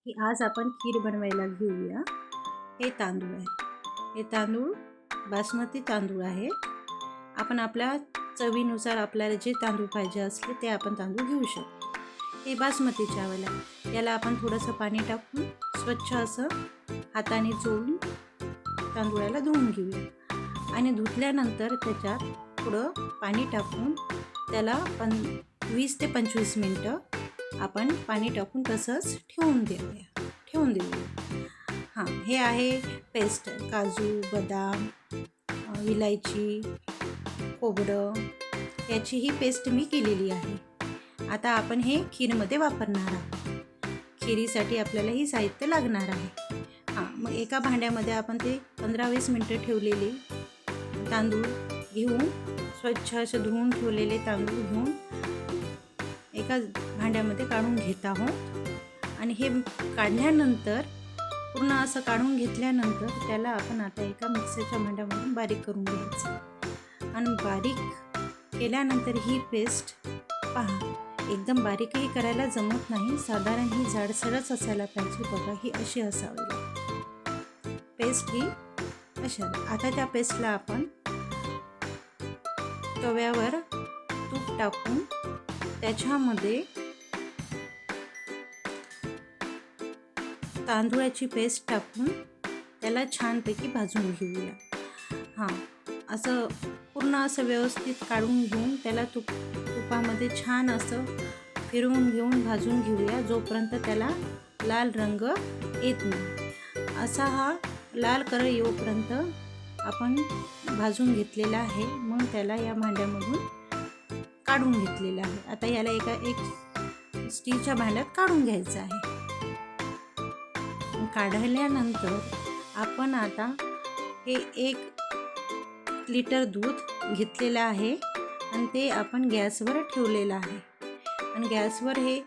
की आज आपण खीर बनवायला घेऊया। हे तांदूळ आहे, हे तांदूळ बासमती तांदूळ आहे। आपण आपल्या चवीनुसार आपल्याला जे तांदूळ पाहिजे असले ते आपण तांदूळ घेऊ शकतो। हे बासमती चावल आहे, याला आपण थोडंसं पाणी टाकून स्वच्छ असं हाताने चोळून तांदूळाला धुवून घेऊया आणि धुतल्यानंतर त्याच्यात थोडं पाणी टाकून त्याला 20 ते 25 मिनिटं आपण पाणी टाकून तसंच ठेवून देऊया। हां, हे आहे पेस्ट, काजू, बदाम, विलायची, खोबरं याची ही पेस्ट मी केलेली आहे। आता आपण हे खीरमध्ये वापरणार आहोत। खिरीसाठी आपल्याला ही साहित्य लागणार आहे। मग एका भांड्यामध्ये आपण ते 15-20 मिनिटं ठेवलेले तांदूळ घेऊन, स्वच्छ असे धुवून ठेवलेले तांदूळ घेऊन एका भांड्यामध्ये काढून घेत आहोत आणि हे काढल्यानंतर पूर्ण असं काढून घेतल्यानंतर त्याला आपण आता एका मिक्सरच्या भांड्यामधून बारीक करून घ्यायचं आणि बारीक केल्यानंतर ही पेस्ट पहा, एकदम बारीकही करायला जमत नाही, साधारण ही जाडसरच असायला पाहिजे। बघा, ही अशी असावी पेस्ट, ही अशा। आता त्या पेस्टला आपण तव्यावर तूप टाकून त्याच्यामध्ये तांदूळाची पेस्ट टाकून त्याला छानपैकी भाजून घेऊया। असं पूर्ण असं व्यवस्थित काढून घेऊन त्याला तुपामध्ये छान असं फिरवून घेऊन भाजून घेऊया, जोपर्यंत त्याला लाल रंग येत नाही। असा हा लाल कलर येऊपर्यंत आपण भाजून घेतलेला आहे। मग त्याला या भांड्यामधून काढून घेतलेलं आहे। आता याला एक स्टीलच्या भांड्यात काढून घ्यायचं आहे। काढल्यानंतर आपण आता हे 1 लिटर दूध घेतलेलं आहे आणि ते आपण गॅसवर ठेवलेलं आहे आणि गॅसवर हे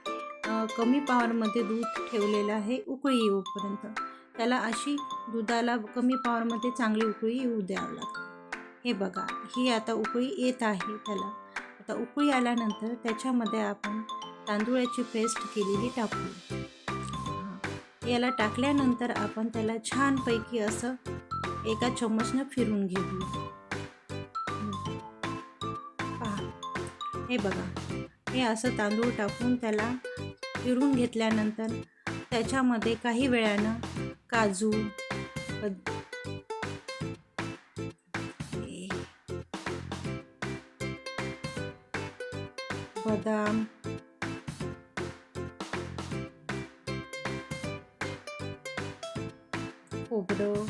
कमी पॉवरमध्ये दूध ठेवलेलं आहे उकळी येऊपर्यंत। त्याला अशी दुधाला कमी पॉवरमध्ये चांगली उकळी येऊ द्यावं लागतं। हे बघा, ही आता उकळी येत आहे त्याला। आता उकळी आल्यानंतर त्याच्यामध्ये आपण तांदूळाची पेस्ट केलेली टाकू। याला टाकल्यानंतर आपण त्याला छानपैकी असं एका चम्मचनं फिरून घेऊ। पहा, हे बघा, हे असं तांदूळ टाकून त्याला फिरून घेतल्यानंतर त्याच्यामध्ये काही वेळानं काजू, बदाम, खोबरं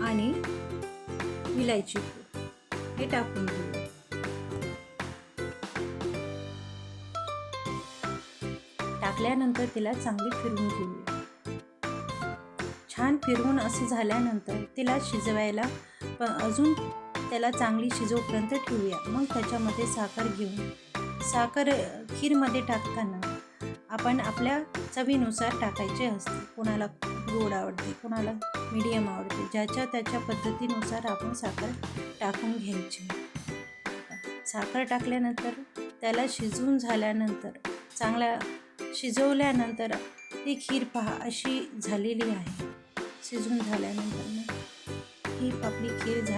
आणि विलायची पूड हे टाकून घेऊ। टाकल्यानंतर तिला चांगली फिरवून घेऊया। छान फिरवून असं झाल्यानंतर तिला शिजवायला अजून त्याला चांगली शिजवपर्यंत ठेवूया। मग त्याच्यामध्ये साखर घेऊन, साखर खीरमध्ये टाकताना आपण आपल्या चवीनुसार टाकायचे असते। कोणाला गोड आवडते, कोणाला मीडियम आवडते, ज्याच्या त्याच्या पद्धतीनुसार आपण साखर टाकून घ्यायची। साखर टाकल्यानंतर त्याला शिजवून झाल्यानंतर चांगल्या शिजवल्यानंतर ती खीर पहा अशी झालेली आहे। शिजून झाल्यानंतर ही आपली खीर झाली।